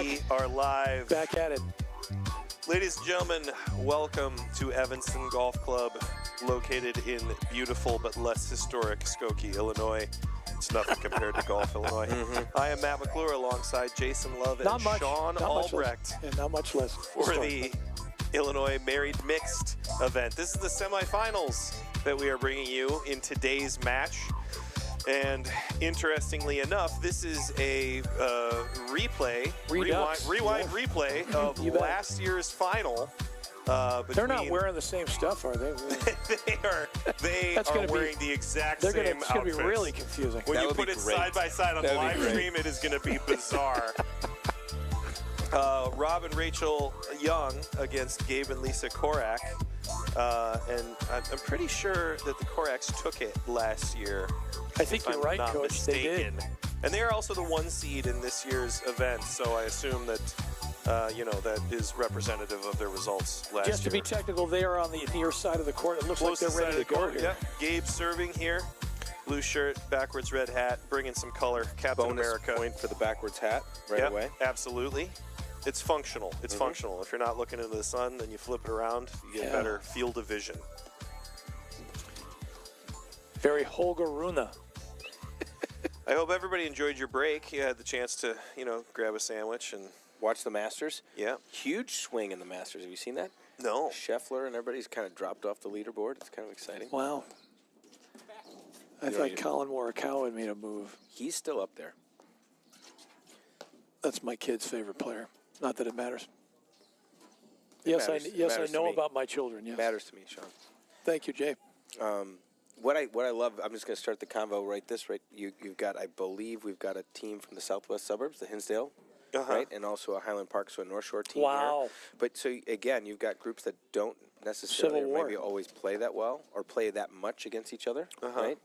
We are live. Back at it. Ladies and gentlemen, welcome to Evanston Golf Club, located in beautiful but less historic Skokie, Illinois. It's nothing compared to Golf, Illinois. I am Matt McClure alongside Jason Love and Sean Albrecht Not much less. for the Illinois Married Mixed event. This is the semifinals that we are bringing you in today's match. And interestingly enough, this is a rewind replay of last year's final. They're not wearing the same stuff, are they? they are wearing the exact same outfits. It's going to be really confusing. When you put it side by side on the live stream, it is going to be bizarre. Rob and Rachel Young against Gabe and Lisa Korak. And I'm pretty sure that the Koraks took it last year. I think you're right, Coach. Mistaken. They did. And they are also the 1 seed in this year's event, so I assume that, that is representative of their results last year. Just to be technical, they are on the near side of the court. It looks like they're ready to go here. Yep. Gabe serving here. Blue shirt, backwards red hat, bringing some color. Captain America. Bonus point for the backwards hat right away. Absolutely. It's functional. It's functional. If you're not looking into the sun, then you flip it around, you get better field of vision. Very Holger Runa. I hope everybody enjoyed your break. You had the chance to, grab a sandwich and watch the Masters. Yeah. Huge swing in the Masters. Have you seen that? No. Scheffler and everybody's kind of dropped off the leaderboard. It's kind of exciting. Wow. I thought Colin Morikawa made a move. He's still up there. That's my kid's favorite player. Not that it matters. Yes, I know about my children. Yes. It matters to me, Sean. Thank you, Jay. What I love, I'm just going to start the convo right. You've got, I believe we've got a team from the southwest suburbs, the Hinsdale, right, and also a Highland Park, so a North Shore team. Wow. Here. But so again, you've got groups that don't necessarily maybe always play that well or play that much against each other, right?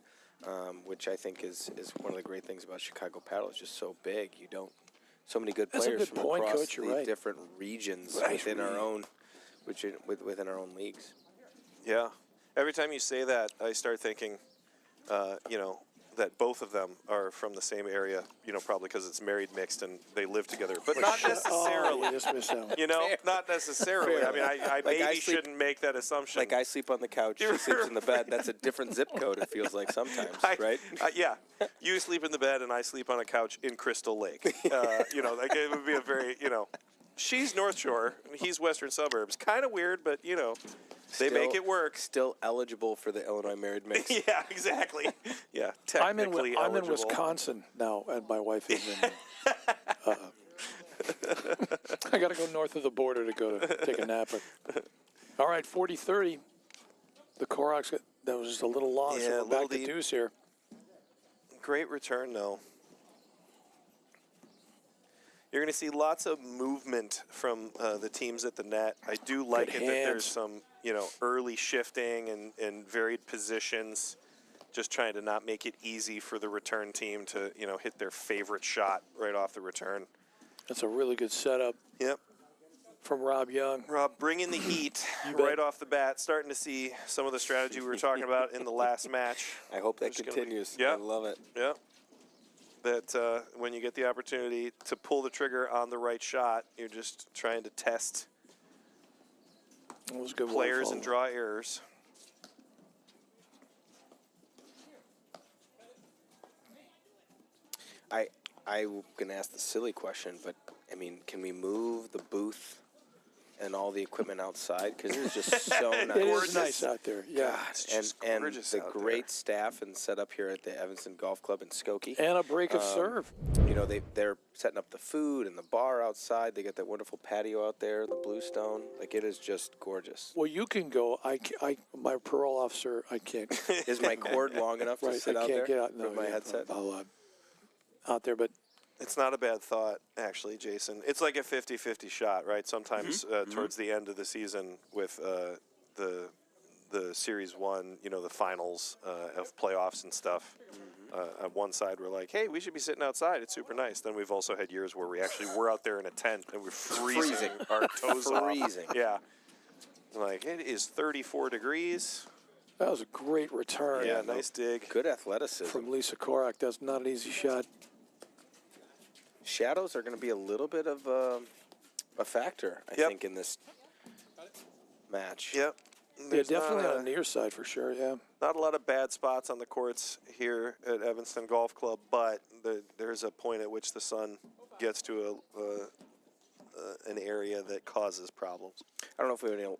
Which I think is one of the great things about Chicago paddle. It's just so big. You don't so many good players from across the different regions within our own, within our own leagues. Yeah. Every time you say that, I start thinking, that both of them are from the same area, probably because it's married mixed and they live together. But not necessarily. Not necessarily. I mean, I maybe shouldn't make that assumption. Like I sleep on the couch, she sleeps in the bed. That's a different zip code, it feels like sometimes, right? Yeah. You sleep in the bed and I sleep on a couch in Crystal Lake. It would be a very, she's North Shore, he's Western Suburbs. Kind of weird, but, they make it work. Still eligible for the Illinois Married Mix. Yeah, exactly. Yeah, technically I'm in Wisconsin now, and my wife is in. I got to go north of the border to go to take a nap. All right, 40-30. The Koraks, that was just a little long, so we're back to deuce here. Great return, though. You're going to see lots of movement from the teams at the net. I do like that there's some, early shifting and varied positions, just trying to not make it easy for the return team to, hit their favorite shot right off the return. That's a really good setup. Yep. From Rob Young. Rob bringing the heat right off the bat, starting to see some of the strategy we were talking about in the last match. I hope that continues. Yeah. I love it. Yeah. That when you get the opportunity to pull the trigger on the right shot, you're just trying to test players and draw errors. I'm going to ask the silly question, but, I mean, can we move the booth and all the equipment outside? Because it is just so nice. It is nice out there, yeah. God, it's just gorgeous and the great staff and setup here at the Evanston Golf Club in Skokie. And a break of serve. They're setting up the food and the bar outside. They got that wonderful patio out there, the Bluestone. Like, it is just gorgeous. Well, you can go. My parole officer, I can't. Is my cord long enough to sit out there? I can't get out. No, with my headset? Out there, but it's not a bad thought, actually, Jason. It's like a 50-50 shot, right? Sometimes towards the end of the season with the Series 1, the finals of playoffs and stuff. On one side, we're like, hey, we should be sitting outside. It's super nice. Then we've also had years where we actually were out there in a tent and we're freezing our toes off. Yeah. Like, it is 34 degrees. That was a great return. Yeah, nice dig. Good athleticism. From Lisa Korak. That's not an easy shot. shadows are going to be a little bit of a factor, I think, in this match. Yep. Yeah, definitely on the near side for sure, yeah. Not a lot of bad spots on the courts here at Evanston Golf Club, but there's a point at which the sun gets to an area that causes problems. I don't know if we have any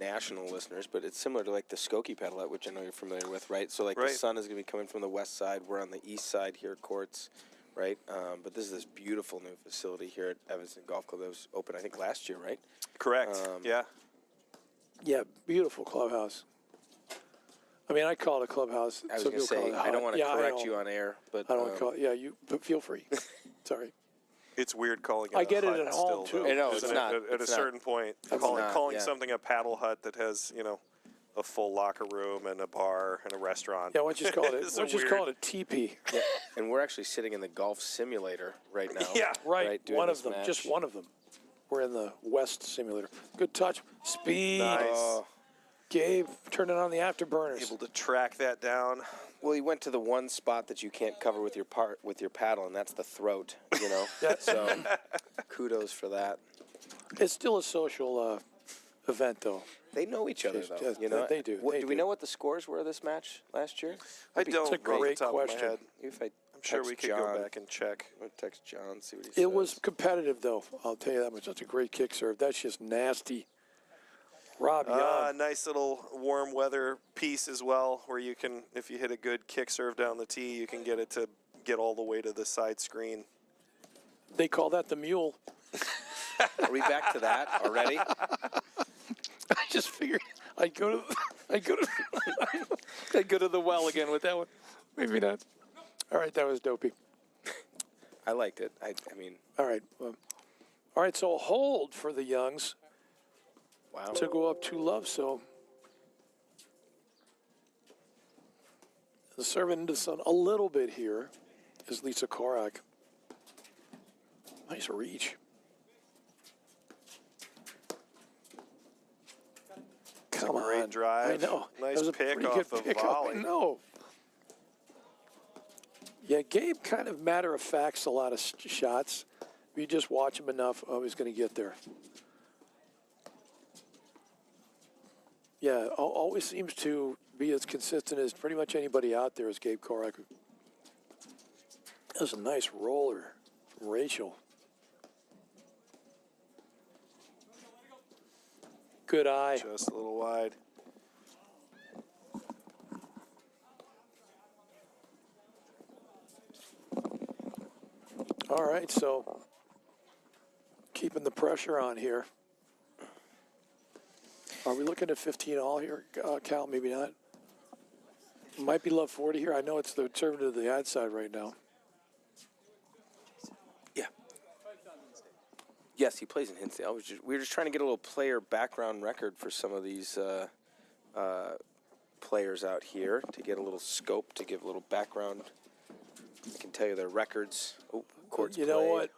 national listeners, but it's similar to like the Skokie Padlet, which I know you're familiar with, right? So like the sun is going to be coming from the west side. We're on the east side here at courts, right? But this is this beautiful new facility here at Evanston Golf Club that was open, I think, last year, right? Correct. Yeah. Yeah, beautiful clubhouse. I mean, I call it a clubhouse. I was going to say, I don't want to correct you on air, but I don't want to call it. Yeah, but feel free. Sorry. It's weird calling it I a get hut it at home, still, too. though, I know, isn't it's it? not. At a certain point, calling something a paddle hut that has, a full locker room and a bar and a restaurant. Yeah, why don't you call it? Why don't you call it a teepee? Yeah. And we're actually sitting in the golf simulator right now. Yeah, right. One of them, just one of them. We're in the West simulator. Good touch, speed. Nice. Gabe turning on the afterburners. Able to track that down. Well, he went to the one spot that you can't cover with your paddle, and that's the throat. So kudos for that. It's still a social event, though. They know each other, though. They do. Do we know what the scores were of this match last year? I don't. It's a great question. I'm sure we could go back and check. I'll text John, see what he says. It was competitive, though. I'll tell you that much. That's a great kick serve. That's just nasty. Rob Young. Nice little warm weather piece as well, where you can, if you hit a good kick serve down the tee, you can get it to get all the way to the side screen. They call that the mule. Are we back to that already? I just figured I'd go to the well again with that one. Maybe not. All right, that was dopey. I liked it. I mean. All right. All right, so a hold for the Youngs. Wow. To go up 2-love, so the serving into the sun a little bit here is Lisa Korak. Nice reach. Come on. Great drive. I know. Nice pick off the volley. I know. Yeah, Gabe kind of matter-of-facts a lot of shots. If you just watch him enough, he's going to get there. Yeah, always seems to be as consistent as pretty much anybody out there as Gabe Korak. That was a nice roller from Rachel. Good eye. Just a little wide. All right, so keeping the pressure on here. Are we looking at 15 all here, Cal? Maybe not. Might be love 40 here. I know it's the serving to the ad side right now. Yeah. Yes, he plays in Hinsdale. We were just trying to get a little player background record for some of these players out here to get a little scope, to give a little background. I can tell you their records. Oh, courts. You know what?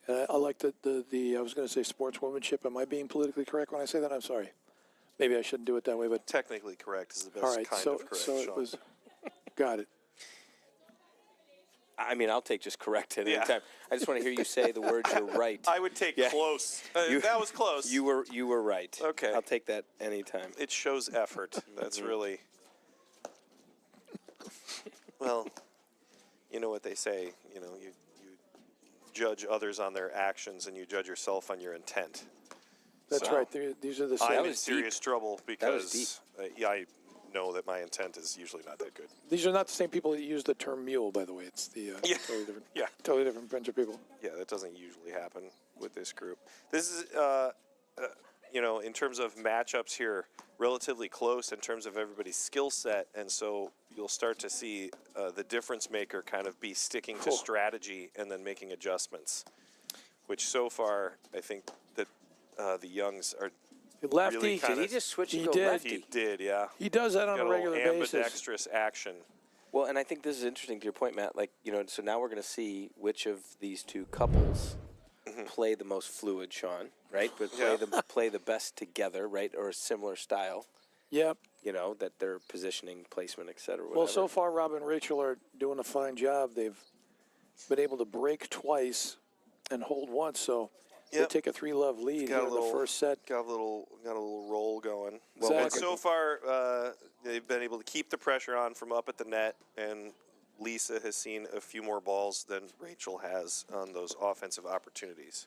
I like the I was going to say sportswomanship. Am I being politically correct when I say that? I'm sorry. Maybe I shouldn't do it that way, but technically correct is the best all right, kind so, of correct. So it was. Got it. I mean, I'll take just correct at any time. I just want to hear you say the words "you're right." I would take close. That was close. You were right. Okay. I'll take that anytime. It shows effort. That's really. Well, you know what they say. You judge others on their actions, and you judge yourself on your intent. That's right. These are the same. I'm in serious trouble because I know that my intent is usually not that good. These are not the same people that use the term mule, by the way. It's the totally different bunch of people. Yeah, that doesn't usually happen with this group. This is, in terms of matchups here, relatively close in terms of everybody's skill set, and so you'll start to see the difference maker kind of be sticking to strategy and then making adjustments, which so far I think that the Youngs are lefty. Really did he just switch and go did. lefty? He did, yeah. He does that on a regular basis. Ambidextrous action. Well, and I think this is interesting to your point, Matt. So now we're going to see which of these two couples play the most fluid, Sean, right? But play the best together, right? Or a similar style. Yep. That their positioning, placement, et cetera. Well, so far, Rob and Rachel are doing a fine job. They've been able to break twice and hold once, so they take a 3-love lead here in the first set. Got a little roll going. Exactly. And so far, they've been able to keep the pressure on from up at the net, and Lisa has seen a few more balls than Rachel has on those offensive opportunities.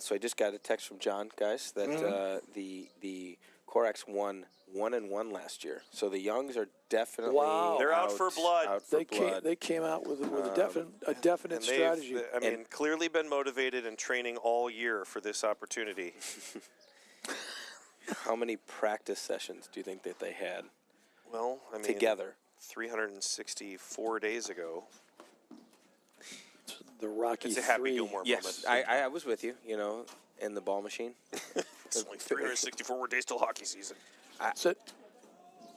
So I just got a text from John, guys, that the Corax won 1-1 last year. So the Youngs are definitely They're out for blood. They came out with a definite strategy. I mean, clearly been motivated and training all year for this opportunity. How many practice sessions do you think that they had? Well, I mean, together, 364 days ago. The Rocky It's a Happy 3. Gilmore yes, moment. I was with you, in the ball machine. It's only 364 more days till hockey season. That's it.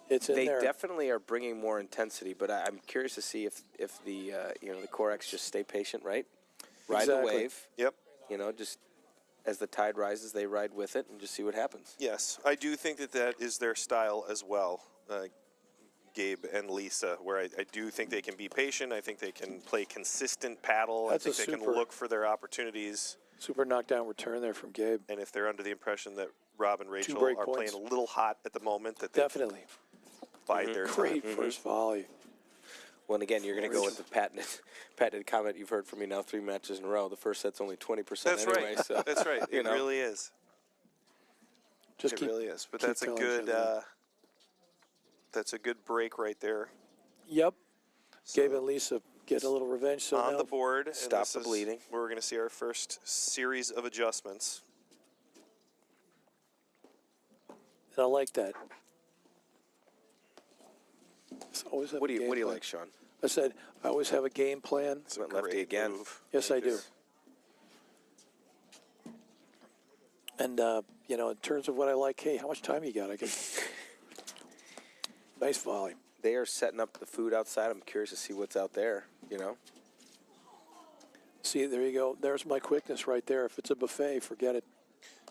It's in They there. definitely are bringing more intensity, but I'm curious to see if the the Corax just stay patient, right? Ride the wave. Yep. Just as the tide rises, they ride with it and just see what happens. Yes, I do think that is their style as well, Gabe and Lisa, where I do think they can be patient. I think they can play consistent paddle. I think they can look for their opportunities. Super knockdown return there from Gabe. And if they're under the impression that Rob and Rachel are playing a little hot at the moment, that they definitely bide their great first volley. Well, and again, you're going to go with the patented comment you've heard from me now 3 matches in a row. The first set's only 20% That's anyway. right. So, That's right. It really is. It really is. But that's a good break right there. Yep. So Gabe and Lisa get a little revenge. So on now the board. Stop the bleeding. We're going to see our first series of adjustments. And I like that. What do you like, Sean? I said I always have a game plan. Went lefty again. Move. Yes, I do. And in terms of what I like, hey, how much time you got? I can. Nice volley. They are setting up the food outside. I'm curious to see what's out there. See, there you go. There's my quickness right there. If it's a buffet, forget it.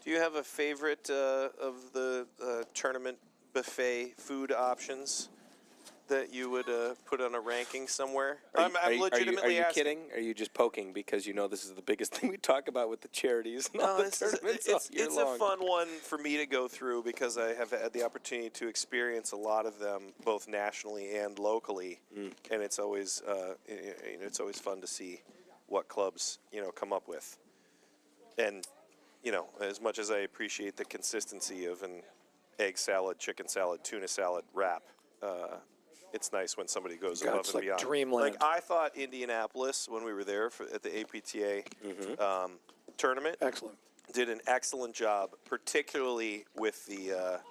Do you have a favorite of the tournament buffet food options that you would put on a ranking somewhere? I'm legitimately Are you asking. kidding? Are you just poking because this is the biggest thing we talk about with the charities and all No, the tournaments all year it's long? a fun one for me to go through because I have had the opportunity to experience a lot of them both nationally and locally, and it's always fun to see what clubs come up with. And as much as I appreciate the consistency of an egg salad, chicken salad, tuna salad wrap, it's nice when somebody goes above and beyond. Dreamland. Like I thought Indianapolis, when we were there at the APTA tournament, did an excellent job, particularly with the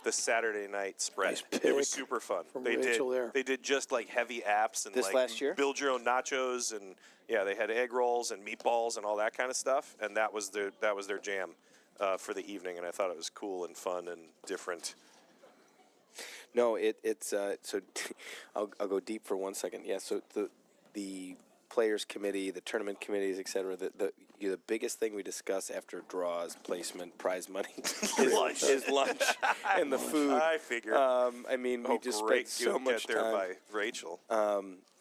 Saturday night spread. Nice It was super fun. They did just like heavy apps and This last year? build your own nachos, and they had egg rolls and meatballs and all that kind of stuff, and that was their jam for the evening, and I thought it was cool and fun and different. No, it's so. I'll go deep for 1 second. Yeah, so the players committee, the tournament committees, etc. The biggest thing we discuss after draws, placement, prize money is lunch and the food. I figure. We just spent so much there time. by Rachel.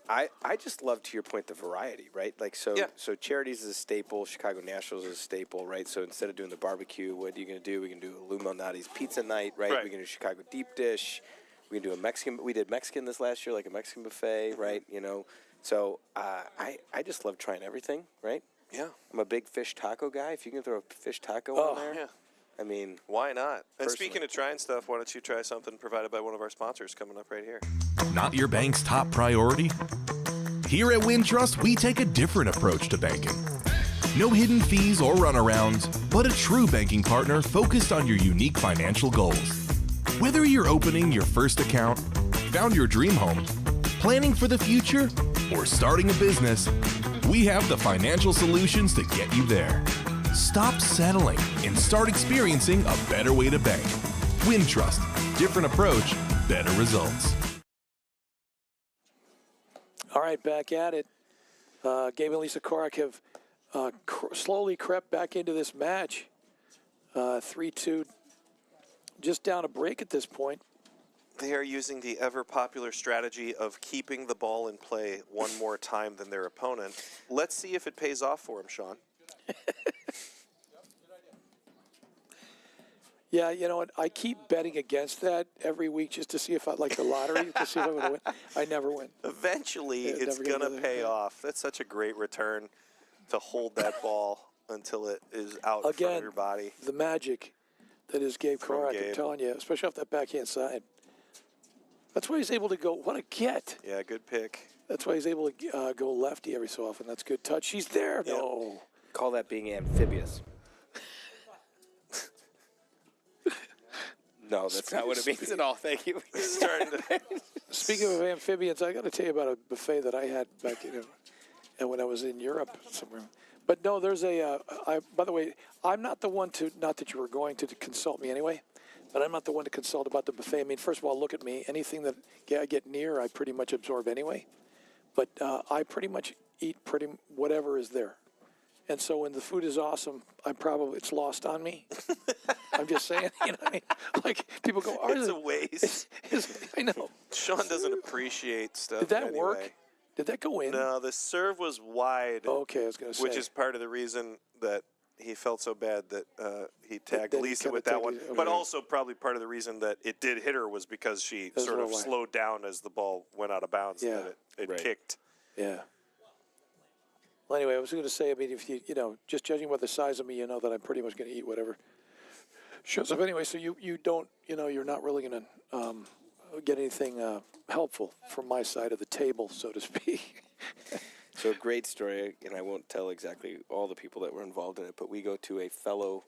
I just love, to your point, the variety, right? Like, so Charities is a staple, Chicago Nationals is a staple, right? So instead of doing the barbecue, what are you going to do? We can do Lou Malnati's pizza night, right? We can do Chicago deep dish. We can do a Mexican. We did Mexican this last year, like a Mexican buffet, right? So I just love trying everything, right? Yeah. I'm a big fish taco guy. If you can throw a fish taco on there. Yeah. I mean, why not? And speaking of trying stuff, why don't you try something provided by one of our sponsors coming up right here? Not your bank's top priority? Here at Wintrust, we take a different approach to banking. No hidden fees or runarounds, but a true banking partner focused on your unique financial goals. Whether you're opening your first account, found your dream home, planning for the future, or starting a business, we have the financial solutions to get you there. Stop settling and start experiencing a better way to bank. Wintrust. Different approach, better results. All right, back at it. Gabe and Lisa Korak have slowly crept back into this match. 3-2, just down a break at this point. They are using the ever-popular strategy of keeping the ball in play one more time than their opponent. Let's see if it pays off for him, Sean. Yeah, you know what? I keep betting against that every week just to see if I like the lottery to see if I'm going to win. I never win. Eventually, Yeah, it's never going to pay off. That's such a great return to hold that ball until it is out in front of your body. The magic that is Gabe Korak, I'm telling you, especially off that backhand side. That's why he's able to go, what a get. Yeah, good pick. That's why he's able to go lefty every so often. That's good touch. He's there. Yep. No. Call that being amphibious. No, that's not what it means at all. Thank you. Speaking of amphibians, I got to tell you about a buffet that I had back and when I was in Europe somewhere. But no, there's by the way, I'm not the one to, not that you were going to consult me anyway, but I'm not the one to consult about the buffet. I mean, first of all, look at me. Anything that I get near, I pretty much absorb anyway. But I pretty much eat whatever is there. And so when the food is awesome, it's lost on me. I'm just saying, you know what I mean? Like, people go, it's a waste. I know. Sean doesn't appreciate stuff. Did that anyway. work? Did that go in? No, the serve was wide. Oh, okay, I was going to say. Which is part of the reason that he felt so bad that he tagged That he Lisa kinda with that tagged one. Lisa, But okay. also probably part of the reason that it did hit her was because she That's sort of why. slowed down as the ball went out of bounds. Yeah. And then it Right. kicked. Yeah. Well, anyway, I was going to say, I mean, if you know, just judging by the size of me, you know that I'm pretty much going to eat whatever shows up anyway. So you don't, you know, you're not really going to get anything helpful from my side of the table, so to speak. So a great story, and I won't tell exactly all the people that were involved in it, but we go to a fellow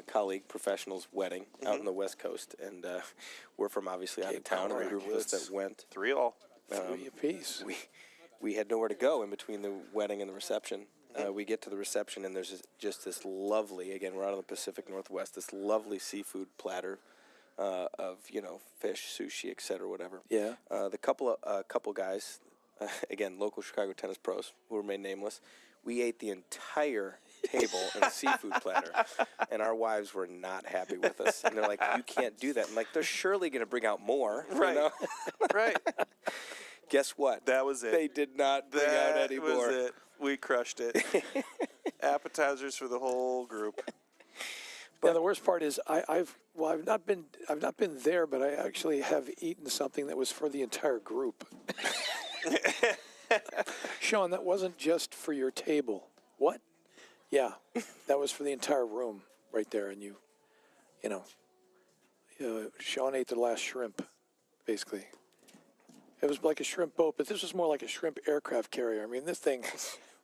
colleague professional's wedding out on the West Coast, and we're from obviously out of town, and the group of us that went. 3-all. 3 apiece. We had nowhere to go in between the wedding and the reception. We get to the reception, and there's just this lovely, again, we're out of the Pacific Northwest, this lovely seafood platter of, you know, fish, sushi, et cetera, whatever. Yeah. The couple guys, again, local Chicago tennis pros who remain nameless, we ate the entire table in a seafood platter, and our wives were not happy with us. And they're like, you can't do that. I'm like, they're surely going to bring out more. Right. You know? Right. Guess what? That was it. They did not bring out any more. That was it. We crushed it. Appetizers for the whole group. Yeah, the worst part is I've not been there, but I actually have eaten something that was for the entire group. Sean, that wasn't just for your table. What? Yeah, that was for the entire room right there, and you know, Sean ate the last shrimp, basically. It was like a shrimp boat, but this was more like a shrimp aircraft carrier. I mean, this thing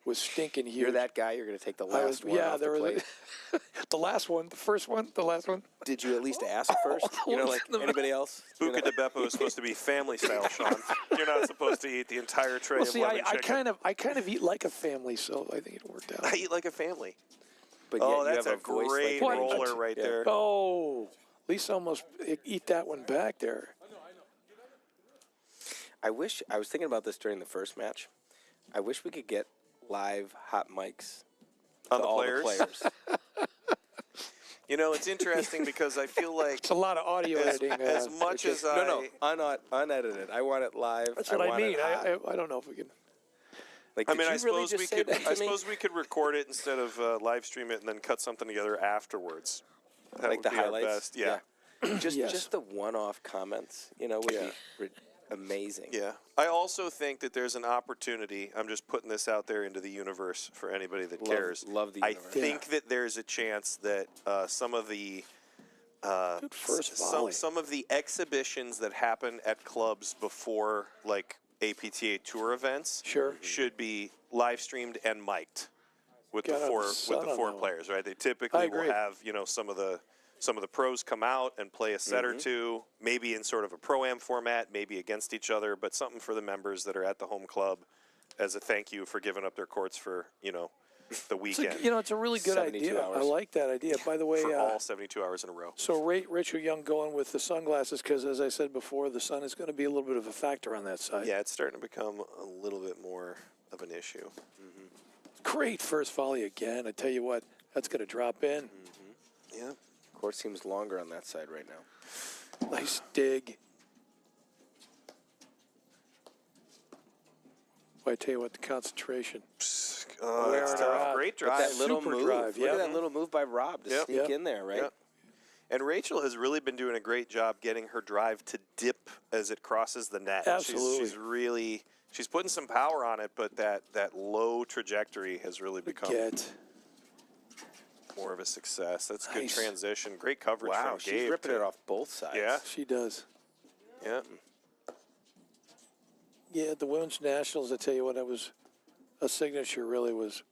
was stinking huge. You're that guy. You're going to take the last one. Yeah, off there the was plate. the last one, the first one, the last one. Did you at least ask first? You know, like anybody else? Buca de Beppo is supposed to be family style, Sean. You're not supposed to eat the entire tray Well, of see, lemon I chicken. kind of eat like a family, so I think it worked out. I eat like a family. But yet you that's have a voice great like an roller agent. right Yeah. there. Oh, Lisa almost eat that one back there. I was thinking about this during the first match. I wish we could get live hot mics On to the all players? the players. You know, it's interesting because I feel like It's a lot of audio editing. as much as I... Unedited. I want it live. That's what I want it mean. hot. I don't know if we can. Like, I did mean, you I really suppose just we say could. that to I me? suppose we could record it instead of live stream it and then cut something together afterwards. That like would the be our highlights. best. Yeah. Just the one-off comments, you know, would be amazing. Yeah. I also think that there's an opportunity. I'm just putting this out there into the universe for anybody that cares. Love the I universe. think that there's a chance that some of the Good first volley. some of the exhibitions that happen at clubs before like APTA tour events Sure. should be live streamed and mic'd with God, the I'm son four of a- players, right? They I typically agree. will have, you know, some of the pros come out and play a set or two, maybe in sort of a pro-am format, maybe against each other, but something for the members that are at the home club as a thank you for giving up their courts for, you know, the weekend. It's a really good 72 idea. hours. I like that idea. By the way, for all 72 hours in a row. so rate Richard Young going with the sunglasses because, as I said before, the sun is going to be a little bit of a factor on that side. Yeah, it's starting to become a little bit more of an issue. Great first volley again. I tell you what, that's going to drop in. Yeah. Court seems longer on that side right now. Nice dig. Well, I tell you what, the concentration. That's Where tough. Great drive. That little Super move. drive, Look yeah. at that little move by Rob to Yep. sneak in there, right? Yep. And Rachel has really been doing a great job getting her drive to dip as it crosses the net. Absolutely. She's putting some power on it, but that low trajectory has really become more of a success. That's good transition. Great coverage from Gabe. She's ripping it off both sides. Yeah. She does. Yeah. Yeah, the Women's Nationals, I tell you what, it was a signature really was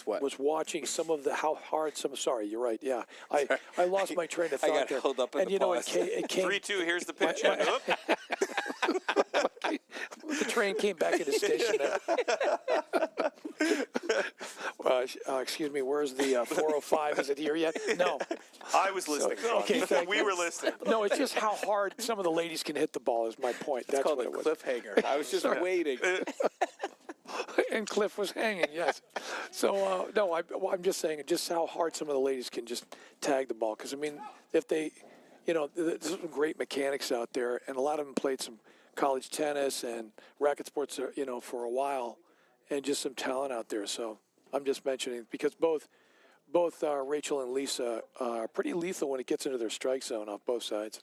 What? was watching some of the how hard some. Sorry, you're right. Yeah, I lost my train of thought I got there. held up in and the you know pause. it came 3-2. Here's the pitch. the train came back into station. Excuse me. Where's the 405? Is it here yet? No. I was listening. Okay, thank we you. were listening. No, it's just how hard some of the ladies can hit the ball. Is my point. That's Called what a it was. cliffhanger. I was just waiting. And Cliff was hanging, yes. So, no, I'm just saying just how hard some of the ladies can just tag the ball. Because, I mean, if they, there's some great mechanics out there, and a lot of them played some college tennis and racket sports, for a while, and just some talent out there. So I'm just mentioning because both Rachel and Lisa are pretty lethal when it gets into their strike zone off both sides.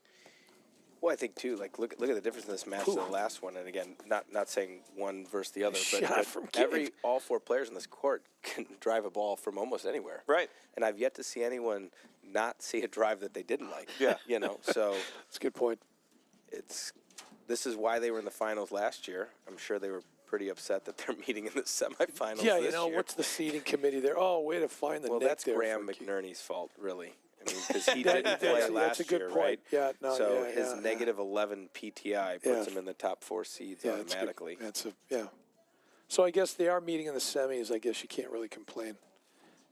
Well, I think too. Like, look at the difference in this match to the last one. And again, not saying one versus the other, Shot from but all four players in this court can drive a ball from almost anywhere. Right. And I've yet to see anyone not see a drive that they didn't like. Yeah. So That's a good point. This is why they were in the finals last year. I'm sure they were pretty upset that they're meeting in the semifinals. Yeah, this year. what's the seeding committee there? Oh, way to find the Well, net that's there. Graham Frankie. McNerney's fault, really. I mean, because he didn't play last that's a good year, point. right? Yeah, no, so yeah, his yeah, negative 11 PTI puts him in the top 4 seeds Yeah, that's good. automatically. Yeah. So I guess they are meeting in the semis. I guess you can't really complain.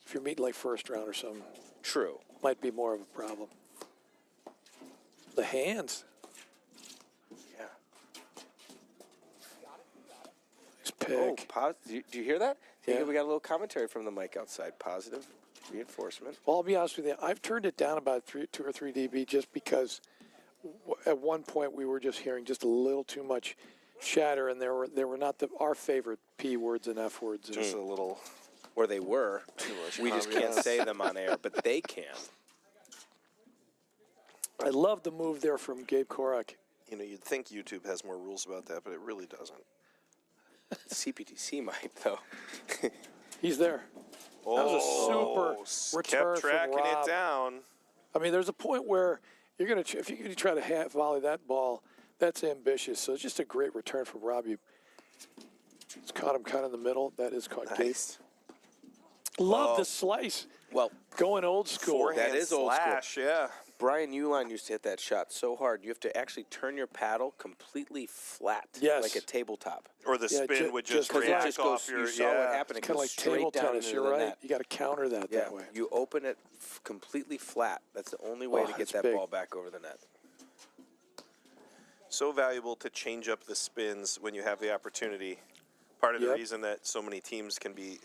If you're meeting like first round or something, True. might be more of a problem. The hands. Yeah. Nice pick. Do you hear that? Yeah. We got a little commentary from the mic outside. Positive reinforcement. Well, I'll be honest with you. I've turned it down about 2 or 3 dB just because at one point we were just hearing just a little too much chatter, and there were not our favorite P words and F words. Just a little. Or they were. We just can't say them on air, but they can. I love the move there from Gabe Korak. You'd think YouTube has more rules about that, but it really doesn't. CPTC might, though. He's there. That was a super return kept tracking from Rob. it down. I mean, there's a point where if you're going to try to volley that ball, that's ambitious. So it's just a great return from Rob. It's caught him kind of in the middle. That is caught Nice. Gabe. Love the slice. Well, going old school. Forehand That is old slash, school. Yeah. Brian Uline used to hit that shot so hard, you have to actually turn your paddle completely flat, Yes. like a tabletop. Or the spin would just Because it react just off goes, your. you saw what happened. It Kind of goes like straight table down tennis. into You're the right. net. You got to counter that Yeah, that way. you open it completely flat. That's the only way to get that's that big. ball back over the net. So valuable to change up the spins when you have the opportunity. Part of the reason that so many teams can be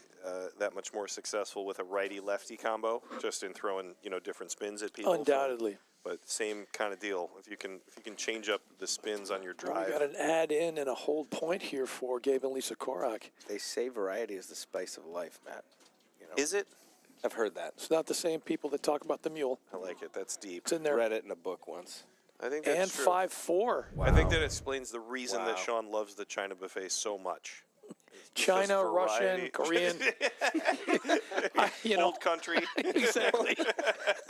that much more successful with a righty-lefty combo, just in throwing different spins at people. Undoubtedly. But same kind of deal. If you can change up the spins on your drive. We got an add-in and a hold point here for Gabe and Lisa Korak. They say variety is the spice of life, Matt. Is it? I've heard that. It's not the same people that talk about the mule. I like it. That's deep. It's in there. Read it in a book once. I think that's And true. 5-4. I think that explains the reason Wow. that Sean loves the China buffet so much. China, variety. Russian, Korean. Old country. Exactly.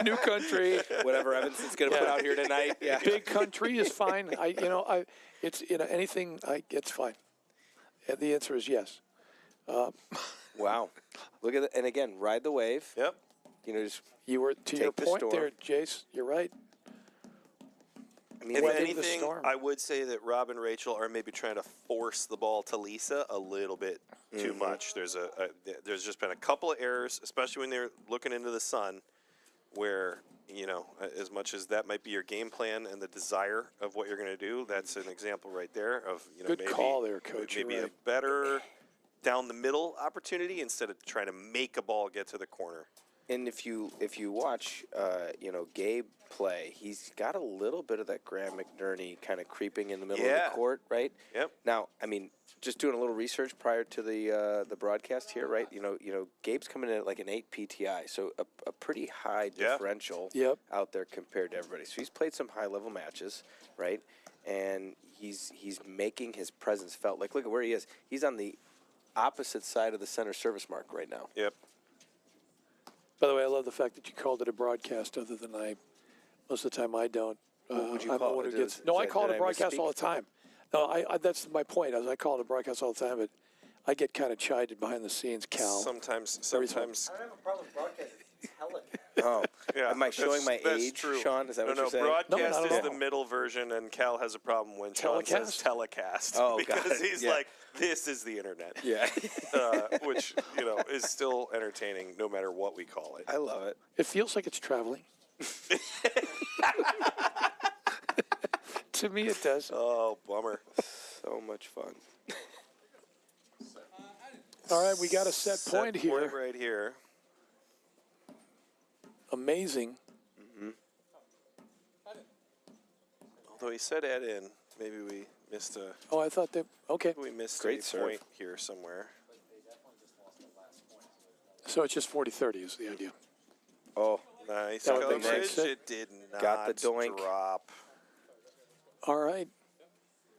New country. Whatever Evanston's going to put out here tonight. Yeah. Big country is fine. It's anything. It's fine. And the answer is yes. Wow. Look at it. And again, ride the wave. Yep. Just You were to your Take the point storm. there, Jace. You're right. I mean, If Weathering the anything, storm. I would say that Rob and Rachel are maybe trying to force the ball to Lisa a little bit too much. There's there's just been a couple of errors, especially when they're looking into the sun, where as much as that might be your game plan and the desire of what you're going to do, that's an example right there of Good maybe, call there, Coach. Maybe You're a right. better down the middle opportunity instead of trying to make a ball get to the corner. And if you watch, Gabe play, he's got a little bit of that Graham McNerney kind of creeping in the middle of the court, right? Yep. Now, I mean, just doing a little research prior to the broadcast here, right? Gabe's coming in at like an 8 PTI, so a pretty high differential out there compared to everybody. So he's played some high level matches, right? And he's making his presence felt. Like, look at where he is. He's on the opposite side of the center service mark right now. Yep. By the way, I love the fact that you called it a broadcast other than I. Most of the time I don't. What would you I'm call the one it? who gets, no, I call it a broadcast misspeak? all the time. No, I that's my point. I call it a broadcast all the time, but I get kind of chided behind the scenes, Cal. Sometimes. I don't have a problem with broadcasting. Telecast. Oh, Yeah, am I showing my that's age, true. Sean? Is that what you're saying? Broadcast not at is all. the middle version, and Cal has a problem when Sean says telecast. Oh, because got it. he's like, this is the internet. Yeah. Which, is still entertaining no matter what we call it. I love it. It feels like it's traveling. To me, it does. Oh, bummer. So much fun. All right, we got a set point here. Point right here. Amazing. Although he said add in, maybe we missed a Oh, I thought that. Okay, Great a serve. point here somewhere. so it's just 40-30 is the idea. Oh, Nice That would make coverage. sense. It did not Got the doink. drop. All right,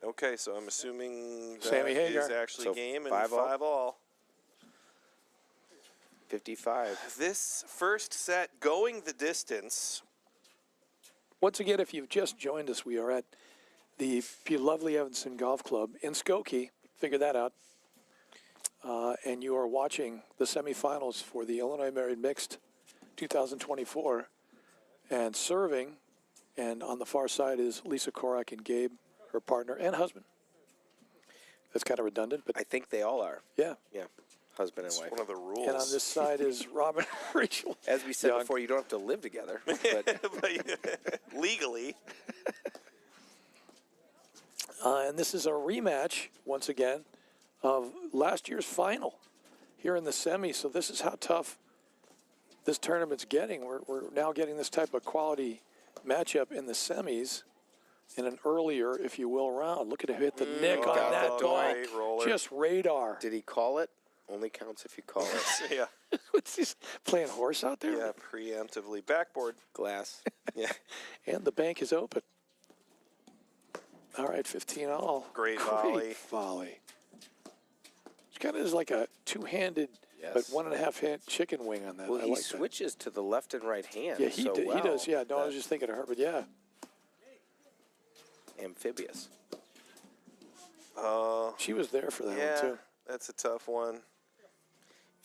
Okay, so I'm assuming that Sammy Hagar. is actually So game and 5-all? 5-all. 55. This first set going the distance. once again, if you've just joined us, we are at the lovely Evanston Golf Club in Skokie. Figure that out. And you are watching the semifinals for the Illinois Married Mixed 2024. And serving, and on the far side is Lisa Korak and Gabe, her partner and husband. That's kind of redundant, but I think they all are. yeah. Yeah, husband and It's wife. one of the rules. And on this side is Robin and Rachel. As we said Young. before, you don't have to live together. But But legally. And this is a rematch, once again, of last year's final here in the semi. So this is how tough this tournament's getting. We're now getting this type of quality matchup in the semis in an earlier, if you will, round. Look at him hit the nick on got that the ball. great roller. Just radar. did he call it? Only counts if you call it. Yeah. What's he playing horse out there? Yeah, preemptively. Backboard. Glass. Yeah. And the bank is open. All right, 15 all. Great volley. volley. It's kind of like a two-handed, but Yes. 1.5 hand chicken wing on that. Well, I he like that. switches to the left and right hand. Yeah, he so he well does. Yeah, no, I that was just thinking of her, but yeah. amphibious. She was there for that Yeah, one, too. that's a tough one.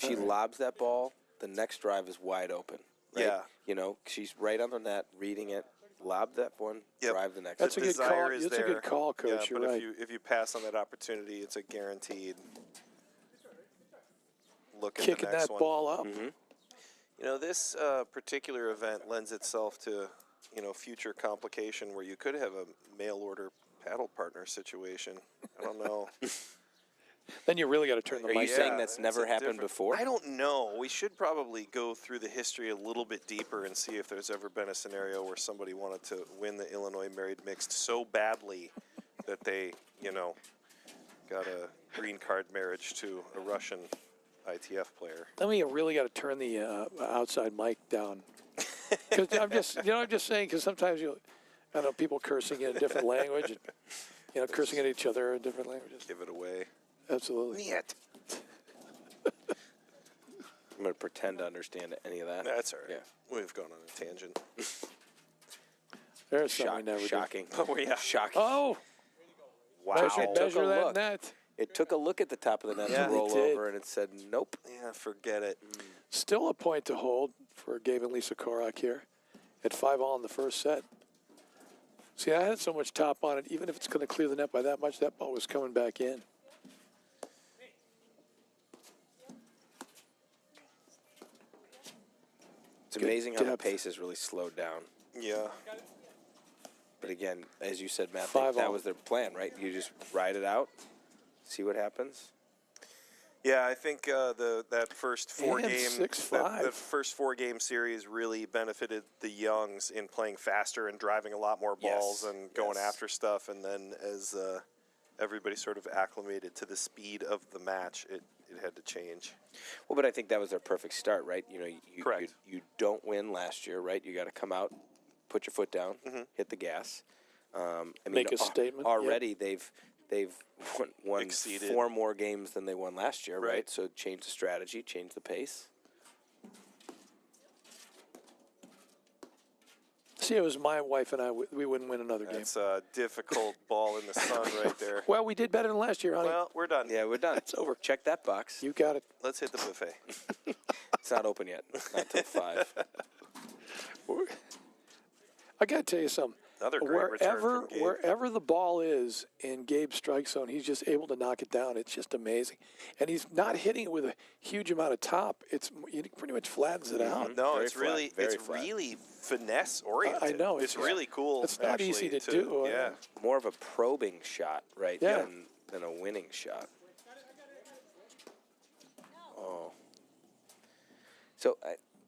If she lobs that ball, the next drive is wide open. Right? Yeah. She's right on the net, reading it. Lob that one, Yep. drive the next That's one. a good Desire call. is That's a there. good call, Coach. Yeah, You're but right. if you pass on that opportunity, it's a guaranteed look at Kicking the next that one. ball up. This particular event lends itself to, future complication where you could have a mail order paddle partner situation. I don't know. Then you really got to turn the Are you mic saying down. that's never a happened different- before? I don't know. We should probably go through the history a little bit deeper and see if there's ever been a scenario where somebody wanted to win the Illinois Married Mixed so badly that they, got a green card marriage to a Russian ITF player. Then we really got to turn the outside mic down. Because I'm just saying, because sometimes I know people cursing in a different language, and, cursing at each other in different languages. Give it away. Absolutely. Niet. I'm going to pretend to understand any of that. That's all right. Yeah. We've gone on a tangent. There's something we never do. Shocking. Oh, yeah. Shocking. Oh, Wow. measure a that look. net. It took a look at the top of the net Yeah, to it roll did. over, and it said, nope. Yeah, forget it. Still a point to hold for Gabe and Lisa Korak here at 5-all in the first set. See, I had so much top on it, even if it's going to clear the net by that much, that ball was coming back in. It's amazing how the depth. pace has really slowed down. Yeah. But again, as you said, Matt, 5-all. that was their plan, right? You just ride it out, see what happens. Yeah, I think that first And 6'5". that first 4-game series really benefited the Youngs in playing faster and driving a lot more balls and going after stuff. And then as everybody sort of acclimated to the speed of the match, it had to change. Well, but I think that was their perfect start, right? You know, Correct. You don't win last year, right? You got to come out, put your foot down, hit the gas. I mean, Make a statement. Already they've won Exceeded. 4 more games than they won last year, right? Right. So change the strategy, change the pace. See, it was my wife and I. We wouldn't win another game. That's a difficult ball in the sun right there. Well, we did better than last year, honey. Well, we're done. Yeah, we're done. It's over. Check that box. You got it. Let's hit the buffet. It's not open yet. Not until 5. I got to tell you something. Another great return from Gabe. Wherever the ball is in Gabe's strike zone, he's just able to knock it down. It's just amazing. And he's not hitting it with a huge amount of top. He pretty much flattens it out. No, Very it's flat, really very it's flat. really finesse oriented. I know, It's it's- really cool. it's not easy actually, to do, Yeah. More of a probing shot, right, Yeah. than a winning shot. Oh. So,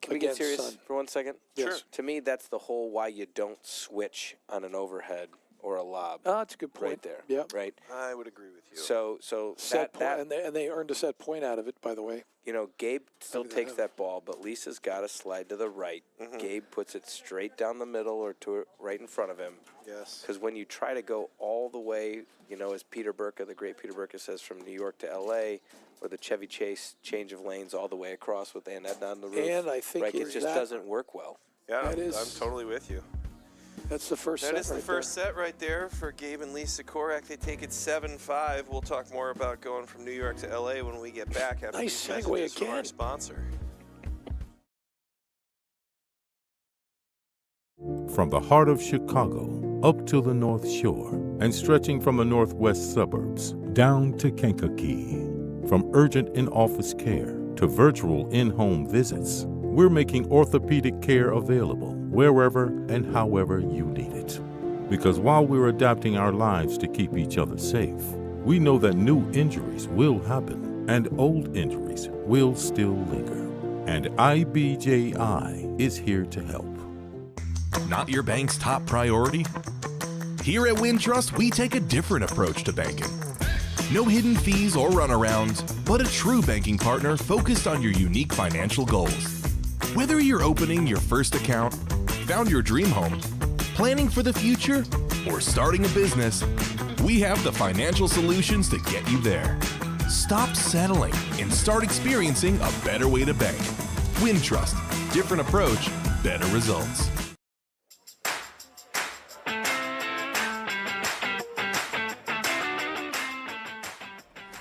can we Again, get serious son. for 1 second? Yes. Sure. To me, that's the whole why you don't switch on an overhead or a lob. Oh, that's a good point. Right there. Yeah. Right. I would agree with you. So Set that point, and they earned a set point out of it, by the way. you know, Gabe still Look at takes that. that ball, but Lisa's got to slide to the right. Gabe puts it straight down the middle or to right in front of him. Yes. Because when you try to go all the way, you know, as Peter Burka, the great Peter Burka says, from New York to L.A., or the Chevy Chase change of lanes all the way across with Aunt Edna on the roof. And I think right, it it's just that- doesn't work well. Yeah, That is- I'm totally with you. That's the first set That is the right first set right there for Gabe and Lisa Korak. They take it 7-5. We'll talk more about going from New York to LA when we get back after Nice these segue messages from our again. sponsor. From the heart of Chicago up to the North Shore and stretching from the northwest suburbs down to Kankakee. From urgent in-office care to virtual in-home visits, we're making orthopedic care available wherever and however you need it. Because while we're adapting our lives to keep each other safe, we know that new injuries will happen and old injuries will still linger. And IBJI is here to help. Not your bank's top priority? Here at Wintrust, we take a different approach to banking. No hidden fees or runarounds, but a true banking partner focused on your unique financial goals. Whether you're opening your first account, found your dream home, planning for the future, or starting a business, we have the financial solutions to get you there. Stop settling and start experiencing a better way to bank. Wintrust, different approach, better results.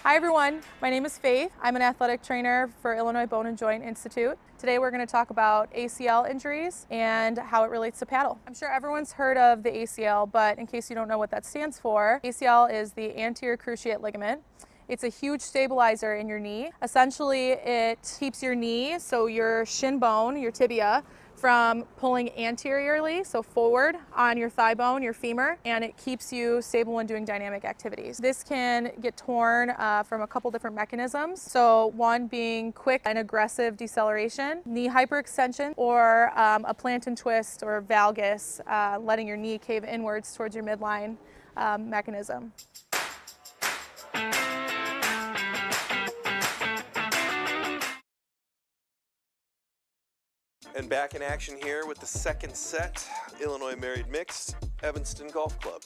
Hi everyone, my name is Faith. I'm an athletic trainer for Illinois Bone and Joint Institute. Today we're going to talk about ACL injuries and how it relates to paddle. I'm sure everyone's heard of the ACL, but in case you don't know what that stands for, ACL is the anterior cruciate ligament. It's a huge stabilizer in your knee. Essentially, it keeps your knee, so your shin bone, your tibia, from pulling anteriorly, so forward on your thigh bone, your femur, and it keeps you stable when doing dynamic activities. This can get torn from a couple different mechanisms. So one being quick and aggressive deceleration, knee hyperextension, or a plant and twist or valgus, letting your knee cave inwards towards your midline mechanism. And back in action here with the second set, Illinois Married Mixed, Evanston Golf Club.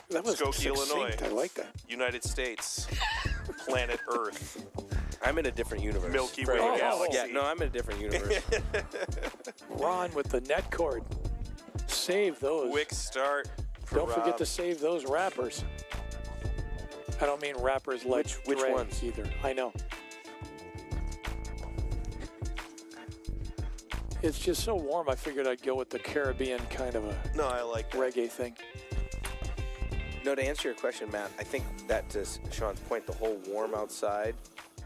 That was Skokie, succinct. Illinois. I like that. United States, planet Earth, I'm in a different universe. Milky Way Oh, galaxy. Yeah, no, I'm in a different universe. Ron with the net cord. Save those. Quick start for Don't forget Rob. to save those wrappers. I don't mean wrappers like Which dreads ones? either. I know. It's just so warm. I figured I'd go with the Caribbean kind of a No, I like that. reggae thing. No, to answer your question, Matt, I think that to Sean's point, the whole warm outside,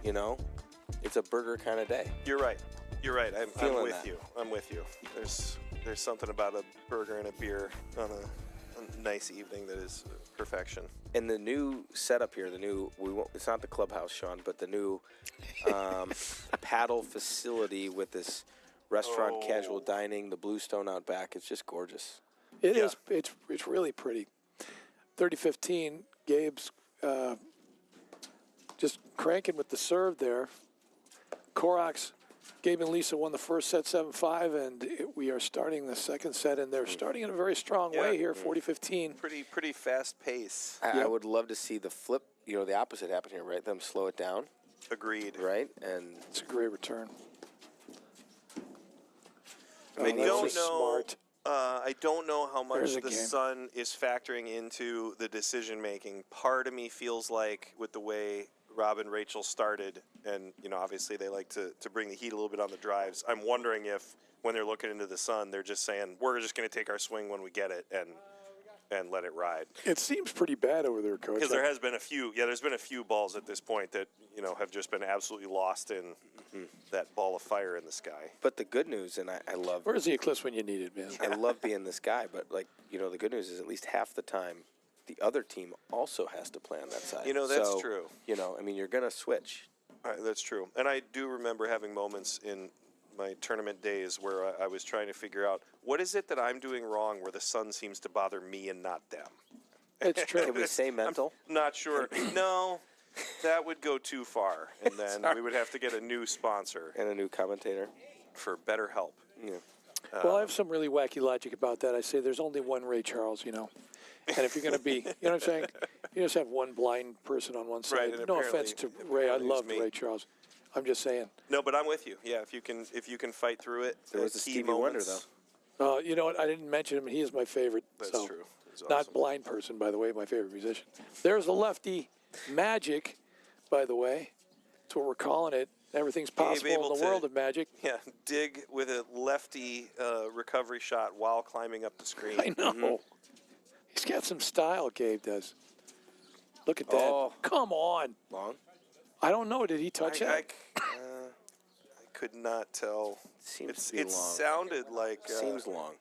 you know, it's a burger kind of day. You're right. You're right. I'm Feeling with that. you. I'm with you. There's something about a burger and a beer on a nice evening that is perfection. And the new setup here, it's not the clubhouse, Sean, but the new paddle facility with this restaurant, casual dining, the Bluestone out back. It's just gorgeous. It is. It's really pretty. 30-15, Gabe's just cranking with the serve there. Korok's, Gabe and Lisa won the first set 7-5, and we are starting the second set, and they're starting in a very strong way here, 40-15. Pretty fast pace. I would love to see the flip, the opposite happen here, right? Them slow it down. Agreed. Right? And it's a great return. I don't know. Smart. I don't know how much the game. sun is factoring into the decision making. Part of me feels like with the way Rob and Rachel started, and obviously they like to bring the heat a little bit on the drives. I'm wondering if when they're looking into the sun, they're just saying we're just going to take our swing when we get it and let it ride. It seems pretty bad over there, Coach. Because there has been a few. Yeah, there's been a few balls at this point that have just been absolutely lost in that ball of fire in the sky. But the good news, and I love. Where's the eclipse when you need it, man? I love being this guy, but the good news is at least half the time, the other team also has to play on that side. That's true. You're gonna switch. All right, that's true. And I do remember having moments in my tournament days where I was trying to figure out what is it that I'm doing wrong where the sun seems to bother me and not them. It's true. Can we say mental? I'm not sure. No, that would go too far. And then we would have to get a new sponsor. And a new commentator. For better help. Yeah. Well, I have some really wacky logic about that. I say there's only one Ray Charles, And if you're going to be, what I'm saying? You just have one blind person on one side. Right, no offense to Ray. I love me. Ray Charles. I'm just saying. No, but I'm with you. Yeah, if you can fight through it. There was a key Stevie Wonder, moments. though. You know what? I didn't mention him. He is my favorite. That's so, true. That's not awesome. blind person, by the way, my favorite musician. There's the lefty magic, by the way. That's what we're calling it. Everything's possible in the world of magic. Yeah, dig with a lefty recovery shot while climbing up the screen. I know. He's got some style, Gabe does. Look at that. Oh. Come on. Long? I don't know. Did he touch that? I could not tell. Seems to be It long. sounded like. Seems long.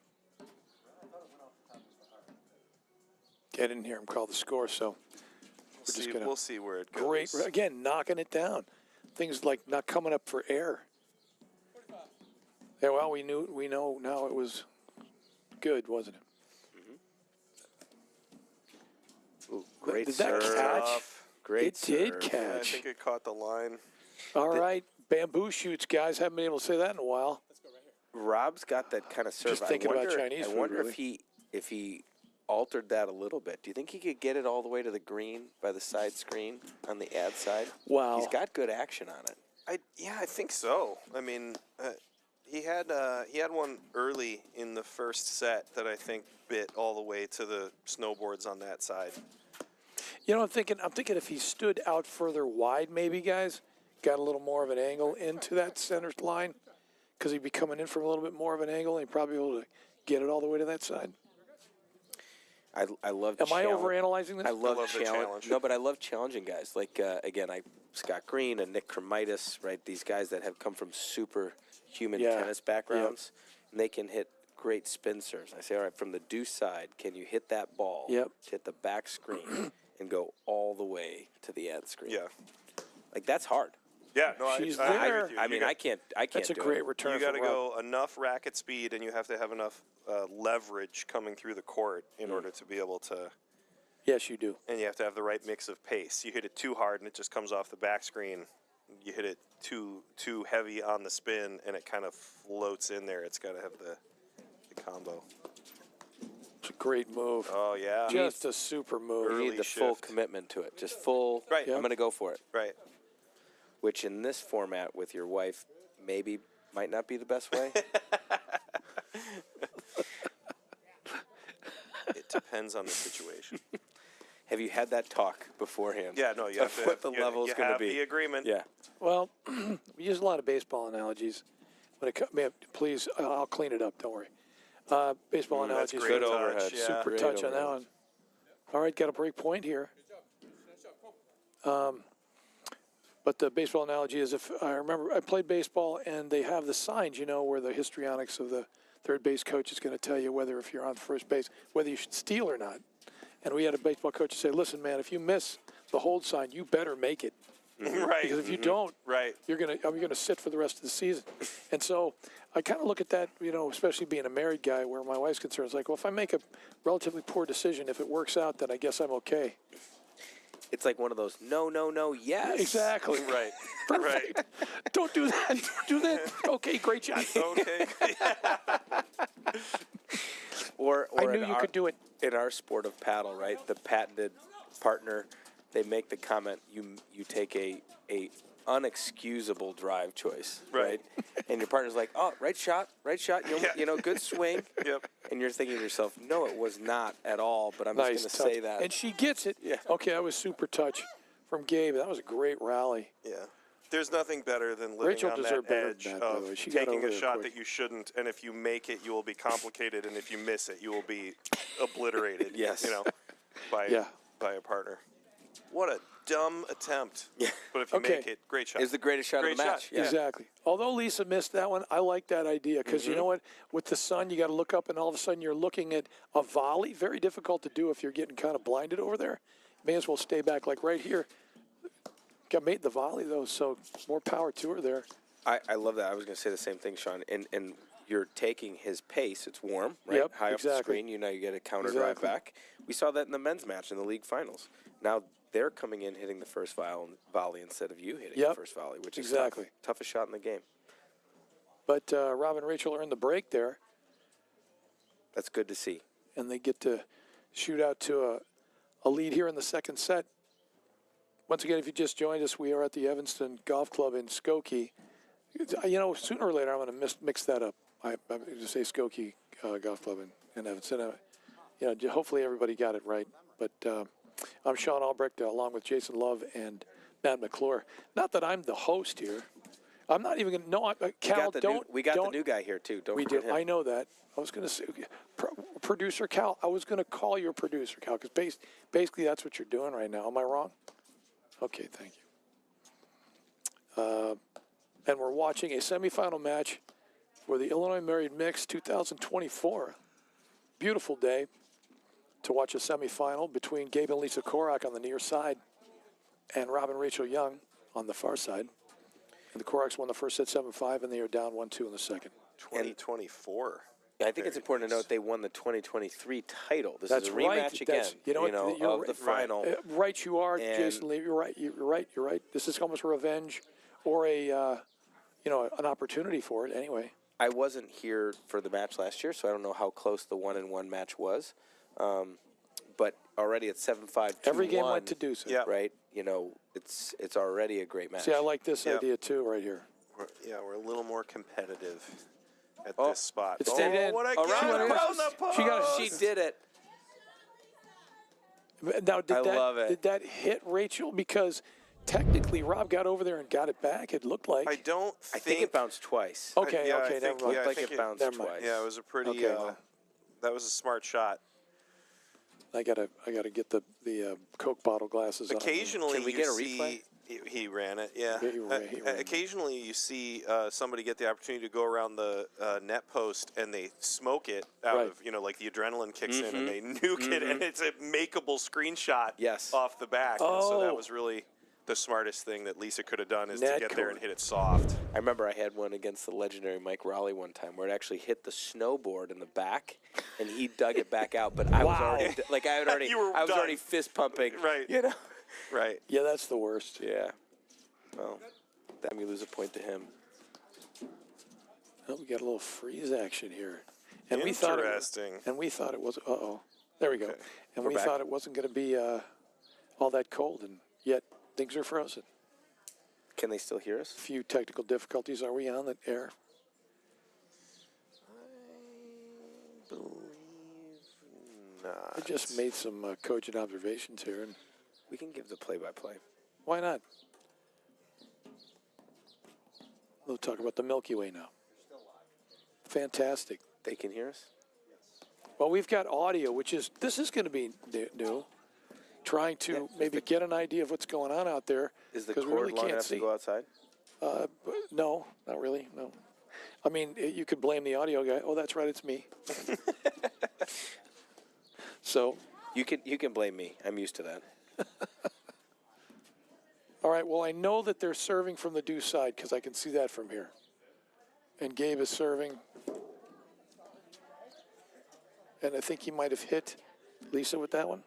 I didn't hear him call the score, so we're just gonna. We'll see where it goes. Great. Again, knocking it down. Things like not coming up for air. Yeah, well, we know now it was good, wasn't it? Ooh, great Did that serve. catch? Great It did serve. catch. I think it caught the line. All right, bamboo shoots, guys. Haven't been able to say that in a while. Rob's got that kind of serve. Just thinking about Chinese I food, wonder really. if he altered that a little bit. Do you think he could get it all the way to the green by the side screen on the ad side? Wow. He's got good action on it. I think so. I mean, he had one early in the first set that I think bit all the way to the snowboards on that side. I'm thinking if he stood out further wide, maybe, guys, got a little more of an angle into that center line, because he'd be coming in from a little bit more of an angle, and he'd probably be able to get it all the way to that side. I love. Am I overanalyzing this? I love the challenge. No, but I love challenging guys. Like again, Scott Green and Nick Kremitis, right? These guys that have come from superhuman tennis backgrounds, and they can hit great spin serves. I say, all right, from the deuce side, can you hit that ball? Yep. Hit the back screen and go all the way to the ad screen. Yeah. Like that's hard. Yeah. No, She's I agree there. with you. I mean, I can't. That's a do great it. return. You got to from Rob. go enough racket speed, and you have to have enough leverage coming through the court in order to be able to. Yes, you do. And you have to have the right mix of pace. You hit it too hard, and it just comes off the back screen. You hit it too heavy on the spin, and it kind of floats in there. It's got to have the combo. It's a great move. Oh yeah. Just a super move. You Early need the full shift. commitment to it. Just full. Right. I'm going to go for it. Right. Which in this format with your wife maybe might not be the best way. It depends on the situation. Have you had that talk beforehand? Yeah. No. You have to. What the level's going to have be. the agreement. Yeah. Well, we use a lot of baseball analogies. When it man, please, I'll clean it up. Don't worry. Baseball That's analogies. great Good touch, overhead. yeah. Super Great touch on that overhead. one. All right, got a break point here. But But the baseball analogy is, if I remember, I played baseball, and they have the signs, where the histrionics of the third base coach is going to tell you whether, if you're on first base, whether you should steal or not. And we had a baseball coach say, listen, man, if you miss the hold sign, you better make it. Right. Because if you don't, Right. you're gonna sit for the rest of the season. And so I kind of look at that, especially being a married guy, where my wife's concerned. It's like, well, if I make a relatively poor decision, if it works out, then I guess I'm okay. It's like one of those no, yes. Exactly. Right. Perfect. Right. Don't do that. Do that. Okay, great job. Okay. Or I knew you could do it. In our sport of paddle, right? The patented partner, they make the comment, you take a unexcusable drive choice, right? And your partner's like, oh, right shot, good swing. Yep. And you're thinking to yourself, no, it was not at all, but I'm just going to touch. say that. And she gets it. Yeah. Okay, I was super touch from Gabe. That was a great rally. Yeah. There's nothing better than living Rachel on that deserved better edge than that, by the way. of She got taking over a there shot quick. that you shouldn't, and if you make it, you will be complicated, and if you miss it, you will be obliterated. Yes. By a partner. What a dumb attempt. Yeah. But if you Okay. make it, great shot. It's the greatest shot Great of the match. shot. Yeah. Exactly. Although Lisa missed that one, I like that idea because you know what? With the sun, you got to look up, and all of a sudden you're looking at a volley. Very difficult to do if you're getting kind of blinded over there. May as well stay back, like right here. Got made the volley though, so more power to her there. I love that. I was going to say the same thing, Sean. And you're taking his pace. It's warm, right? Yep, High off the exactly. screen. You get a counter drive back. We saw that in the men's match in the league finals. Now they're coming in hitting the first volley instead of you hitting the first volley, which is exactly. toughest shot in the game. But Rob and Rachel earned the break there, That's good to see. and they get to shoot out to a lead here in the second set. Once again, if you just joined us, we are at the Evanston Golf Club in Skokie. Sooner or later, I'm going to mix that up. I'm going to say Skokie Golf Club in Evanston. Hopefully everybody got it right. But I'm Sean Albrecht, along with Jason Love and Matt McClure. Not that I'm the host here. I'm not even going to. No, Cal, We got the new guy here too. Don't we forget did. him. I know that. I was going to say, producer Cal. I was going to call you producer Cal because basically that's what you're doing right now. Am I wrong? Okay, thank you. And we're watching a semifinal match for the Illinois Married Mix 2024. Beautiful day to watch a semifinal between Gabe and Lisa Korak on the near side and Rob and Rachel Young on the far side. And the Koraks won the first set 7-5, and they are down 1-2 in the second. 2024. I think it's important to note they won the 2023 title. This That's is a right. rematch again. Of the final. Right, you are, And Jason Lee. You're right. You're right. This is almost a revenge, or an opportunity for it. Anyway. I wasn't here for the match last year, so I don't know how close the 1-1 match was. But already at 7-5, Every game went to deuce. Yeah. Right? It's already a great match. See, I like this idea too, right here. We're a little more competitive at Oh, this spot. it stayed in. What I Around get the around post. the post. She did it. Now, I love it. Did that hit Rachel? Because technically, Rob got over there and got it back. It looked like. I think it bounced twice. Okay, I okay, think- never mind. yeah, I Like think it bounced never mind. twice. Yeah, it was a pretty. Okay, well. That was a smart shot. I gotta get the Coke bottle glasses on. Occasionally, Can we you get a see replay? he ran it. Yeah. Yeah, he ran it. Occasionally, you see somebody get the opportunity to go around the net post and they smoke it out Right. of like the adrenaline kicks in and they nuke it and it's a makeable screenshot. Yes. Off the back. And so that Oh. was really the smartest thing that Lisa could have done is Net to get there and code. hit it soft. I remember I had one against the legendary Mike Raleigh one time where it actually hit the snowboard in the back, and he dug it back out. But I was Wow. already You were I was done. already fist pumping. Right. Right. Yeah, that's the worst. Yeah. Well, that we lose a point to him. Oh, we got a little freeze action here, and we thought Interesting. we thought it was. There we go. Okay. And We're we back. thought it wasn't going to be all that cold, and yet things are frozen. Can they still hear us? A few technical difficulties. Are we on the air? I just made some cogent observations here, and We can give the play-by-play. why not? We'll talk about the Milky Way now. Fantastic. They can hear us? Well, we've got audio, this is going to be new. trying to maybe get an idea of what's going on out there. Is the 'cause we cord really long can't enough see. to go outside? But no, not really. No. I mean, you could blame the audio guy. Oh, that's right, it's me. So, You can blame me. I'm used to that. all right. Well, I know that they're serving from the deuce side because I can see that from here. And Gabe is serving. And I think he might have hit Lisa with that one.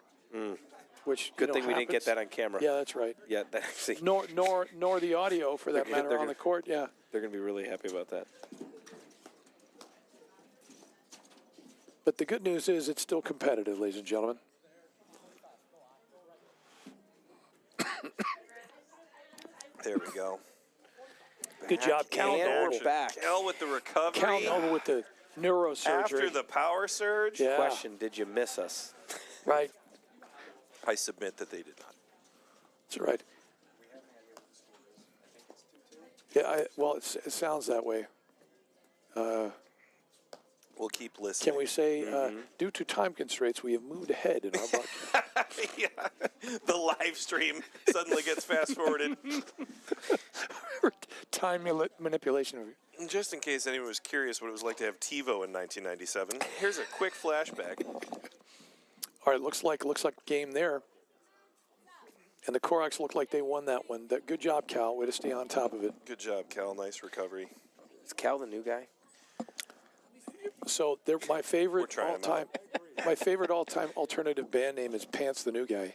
Which Good thing we didn't get that on camera. Yeah, that's right. Yeah, that actually. Nor the audio for that matter on the court. Yeah. They're going to be really happy about that. But the good news is it's still competitive, ladies and gentlemen. There we go. Good job, Cal. And we're back. Cal with the recovery. Cal over with the neurosurgery. After the power surge. Yeah. Question, did you miss us? Right. I submit that they did not. That's right. Yeah, well, it sounds that way. We'll keep listening. Can we say, due to time constraints, we have moved ahead in our broadcast? Yeah. The live stream suddenly gets fast forwarded. Time manipulation. Just in case anyone was curious what it was like to have TiVo in 1997, here's a quick flashback. All right, looks like game there. And the Koraks look like they won that one. Good job, Cal. Way to stay on top of it. Good job, Cal. Nice recovery. Is Cal the new guy? So they're my favorite trying them all-time. My favorite all-time alternative band name is Pants the New Guy.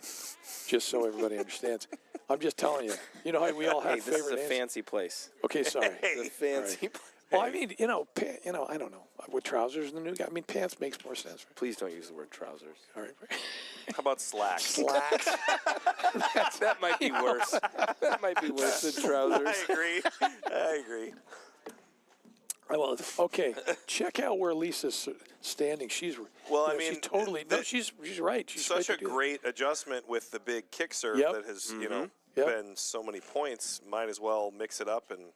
Just so everybody understands. I'm just telling you. You know how we all have Hey, this favorite is a names. fancy place. Okay, sorry. It's a fancy place. Well, I mean, I don't know. With trousers and the new guy, I mean, pants makes more sense. Right? Please don't use the word trousers. All right. How about slacks? Slacks. That might be worse. That might be worse than trousers. I agree. Well, okay. Check out where Lisa's standing. She's Well, I she's mean, totally. No, she's right. She's Such right a to do great adjustment with the big kick serve Yep. that has, Yep. been so many points. Might as well mix it up and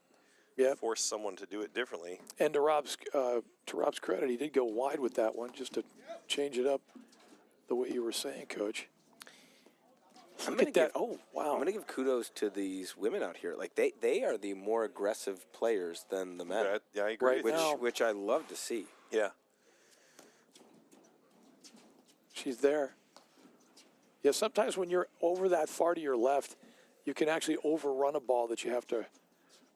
Yep. force someone to do it differently. And to Rob's credit, he did go wide with that one just to change it up the way you were saying, Coach. Look at that. Oh, wow. I'm going to give kudos to these women out here. Like, they are the more aggressive players than the men. Yeah, I agree. Right with you. now. Which I love to see. Yeah. She's there. Yeah, sometimes when you're over that far to your left, you can actually overrun a ball that you have to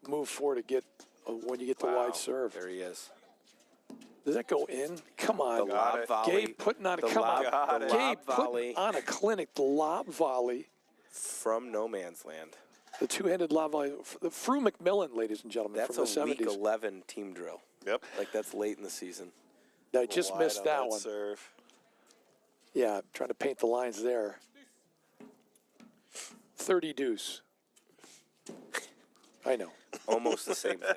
move for to get when you get the wide serve. There he is. Does that go in? Come on. The lob volley. Gabe putting on a The come lob- on. the Gabe lob volley. putting on a clinic. The lob volley. From no man's land. The two-handed lob volley. The Fru McMillan, ladies and gentlemen, That's from the a week 70s. 11 team drill. Yep. Like, that's late in the season. I just Wide missed on that one. Serve. Yeah, trying to paint the lines there. 30 deuce. I know. Almost the same thing.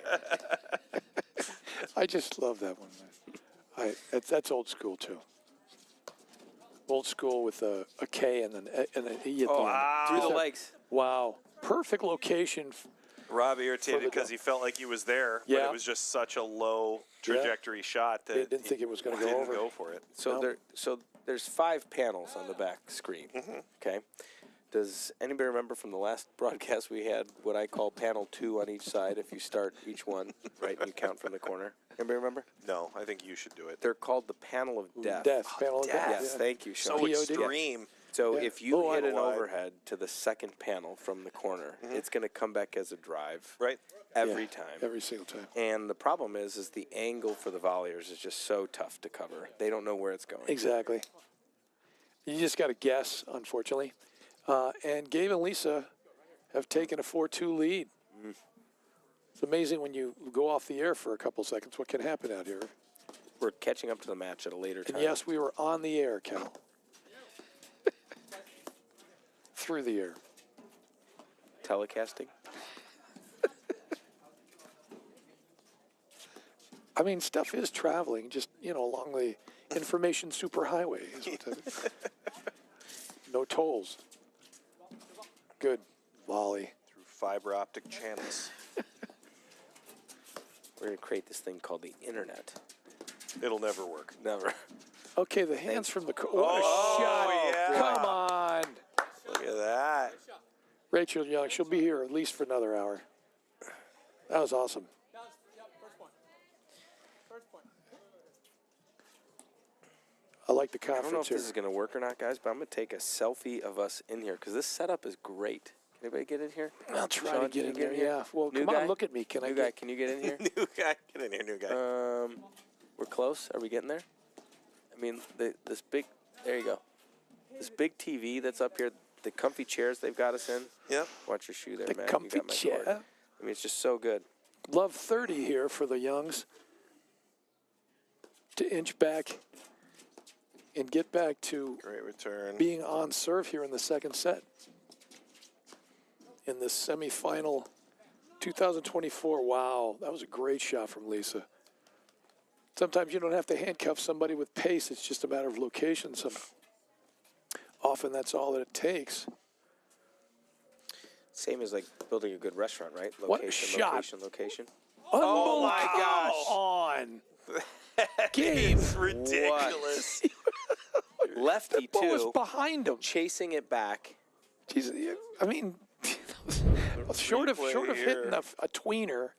I just love that one. That's old school too. Old school with a K and an E at the end. Through the legs. Wow, perfect location. Rob irritated For the because he felt like he was there, but Yeah. it was just such a low trajectory shot that They didn't think it was going to go didn't over. go for it. So No. there's 5 panels on the back screen. Okay. Does anybody remember from the last broadcast we had what I call panel 2 on each side if you start each one, right, and you count from the corner? Anybody remember? No, I think you should do it. They're called the panel of death. Panel of death. Yes, yeah. thank you, Sean. So POD. extreme. So Yeah. if you Oh, hit I an know. overhead to the second panel from the corner, it's going to come back as a drive Right. every Yeah, time. Every single time. And the problem is the angle for the volleyers is just so tough to cover. They don't know where it's going. Exactly. You just got to guess, unfortunately. And Gabe and Lisa have taken a 4-2 lead. It's amazing when you go off the air for a couple seconds what can happen out here. We're catching up to the match at a later time. And yes, we were on the air, Cal. Through the air. Telecasting? I mean, stuff is traveling just, along the information superhighway. Is what that, no tolls. Good volley. Through fiber optic channels. We're going to create this thing called the internet. It'll never work. Never. Okay, the hands from the... What a shot. yeah. Come on. that. Rachel Young, she'll be here at least for another hour. That was awesome. I like the I don't know conference if here. this is going to work or not, guys, but I'm going to take a selfie of us in here because this setup is great. Can anybody get in here? I'll try Sean, to get can in you there. Yeah. Well, New come guy? on, look at me. Can I New get? guy, can you get in here? New guy. Get in here, new guy. We're close. Are we getting there? I mean, this big, there you go. This big TV that's up here, the comfy chairs they've got us in. Yep. Watch your shoe there, The man. comfy You got my chair. cord. I mean, it's just so good. Love 30 here for the Youngs to inch back and get back to Great return. being on serve here in the second set. In the semifinal 2024. Wow, that was a great shot from Lisa. Sometimes you don't have to handcuff somebody with pace. It's just a matter of location. Often that's all that it takes. Same as like building a good restaurant, right? What Location, shot. location, location. Oh my gosh. On. Game. It's ridiculous. Lefty, Ball was too, behind him. chasing it back. Jesus, I mean, short of Replay hitting here. a tweener,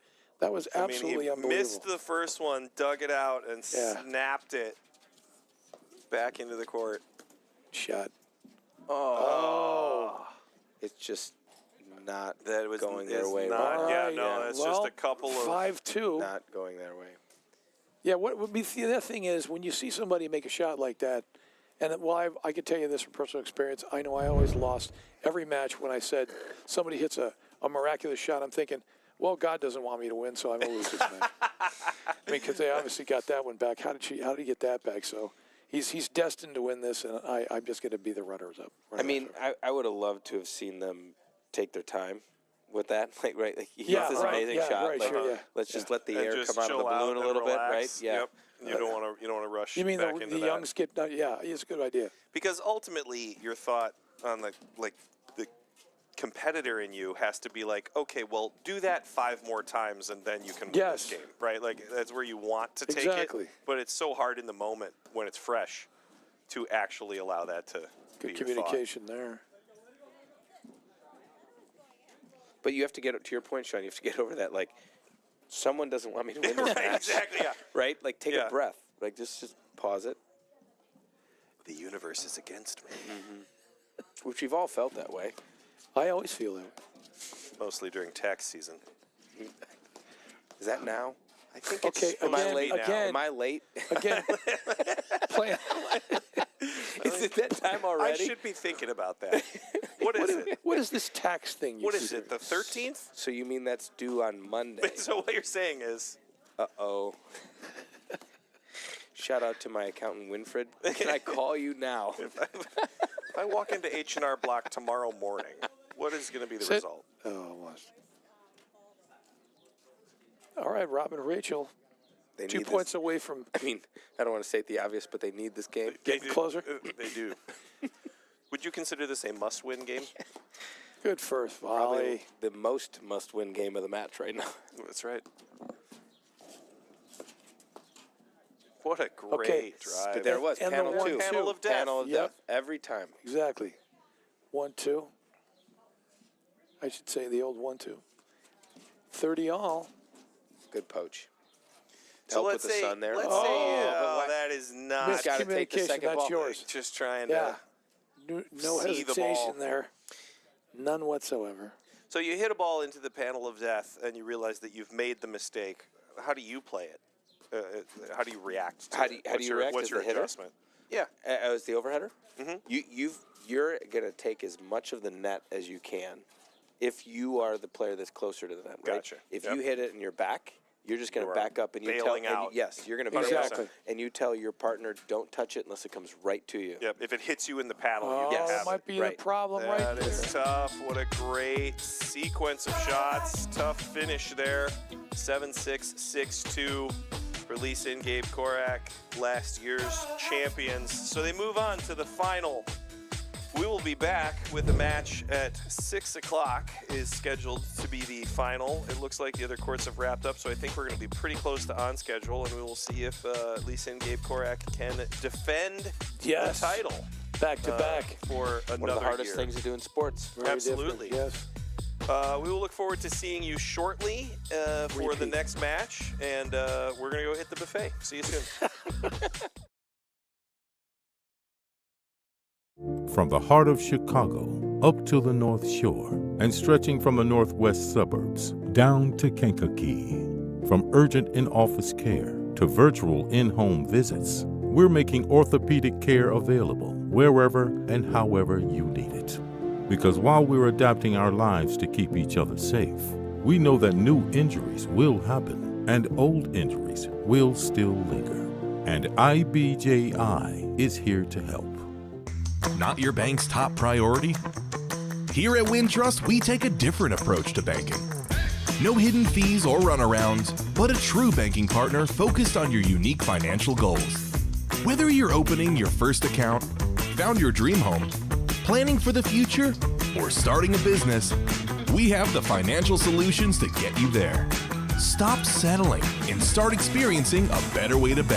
that was absolutely he unbelievable. missed the first one, dug it out, and snapped it back into the court. Shot. Oh. It's just not That was going is their way. Not, All yeah, right, no, yeah. that's Well, just a couple of 5-2. Not going their way. Yeah, what would be the other thing is when you see somebody make a shot like that, and I could tell you this from personal experience. I know I always lost every match when I said somebody hits a miraculous shot. I'm thinking, well, God doesn't want me to win, so I'm gonna lose this match. I mean, because they obviously got that one back. How did he get that back? So he's destined to win this, and I'm just going to be the runners-up. I mean, I would have loved to have seen them take their time with that. Like, right, like he Yeah, hits this right, amazing yeah, shot. right, like, sure, yeah. let's just let the and air just come out of the chill out balloon a and little bit, right? relax. Yeah. Yep. You don't want to rush. you mean back the into that. Youngs get? Yeah, it's a good idea. Because ultimately, your thought on the competitor in you has to be like, okay, well, do that 5 more times and then you can win Yes. this game, right? Like that's where you want to take Exactly. it, but it's so hard in the moment when it's fresh to actually allow that to Good be your thought. communication there. But you have to get to your point, Sean. You have to get over that. Like, someone doesn't want me to win this Right, match. exactly, yeah. Right? Like, take Yeah. a breath. Like, just pause it. The universe is against me. Which we've all felt that way. I always feel that way. Mostly during tax season. Is that now? I think Okay, it's Am I again, late now? again. Am I late? Again, playing. Is it that time I already? should be thinking about that. What is it? What is this tax thing? What is it? The 13th? So you mean that's due on Monday? So what you're saying is, Uh-oh. Shout out to my accountant, Winfred. Can I call you now? if I walk into H&R Block tomorrow morning, what is going to be the result? Oh, was. All right, Rob and Rachel, They 2 need points this. away from I mean, I don't want to state the obvious, but they need this game. getting closer. They do. Would you consider this a must-win game? Good first Probably volley. the most must-win game of the match right now. That's right. What a great Okay. drive. But there it was, And the panel 2. 1-2. Panel of death. Panel of Yep. death, every time. Exactly. 1-2. I should say the old 1-2. 30 all. Good poach. So Help let's with the say, sun there. let's Oh, say, but why- that is not Miss- gotta take the Miscommunication. second That's ball. yours. just trying Yeah. to. No see the ball. hesitation there. None whatsoever. So you hit a ball into the panel of death, and you realize that you've made the mistake. How do you play it? How do you react? To How do you- it? how What's do you your, react What's as your the hitter? adjustment? Yeah. As the overheader? Mm-hmm. You're going to take as much of the net as you can if you are the player that's closer to the net, right? Gotcha. If Yep. you hit it in your back, you're just going You to are back up and you tell bailing out. yes, you're going to Exactly. and you tell your partner don't touch it unless it comes right to you. Yep. If it hits you in the paddle, Oh, you can that have might it. be Right. the problem right That there. is tough. What a great sequence of shots. Tough finish there. 7-6, 6-2 for Lisa and Gabe Korak, last year's champions. So they move on to the final. We will be back with a match at 6 o'clock is scheduled to be the final. It looks like the other courts have wrapped up, so I think we're going to be pretty close to on schedule, and we will see if Lisa and Gabe Korak can defend Yes. the title. Back to back. for another One of the hardest year. things to do in sports. Very Absolutely. different, Yes. We will look forward to seeing you shortly for the next match, and we're going to go hit the buffet. See you soon. From the heart of Chicago up to the North Shore and stretching from the northwest suburbs down to Kankakee. From urgent in-office care to virtual in-home visits, we're making orthopedic care available wherever and however you need it. Because while we're adapting our lives to keep each other safe, we know that new injuries will happen and old injuries will still linger. And IBJI is here to help. Not your bank's top priority? Here at Wintrust, we take a different approach to banking. No hidden fees or runarounds, but a true banking partner focused on your unique financial goals. Whether you're opening your first account, found your dream home, planning for the future, or starting a business, we have the financial solutions to get you there. Stop settling and start experiencing a better way to bank.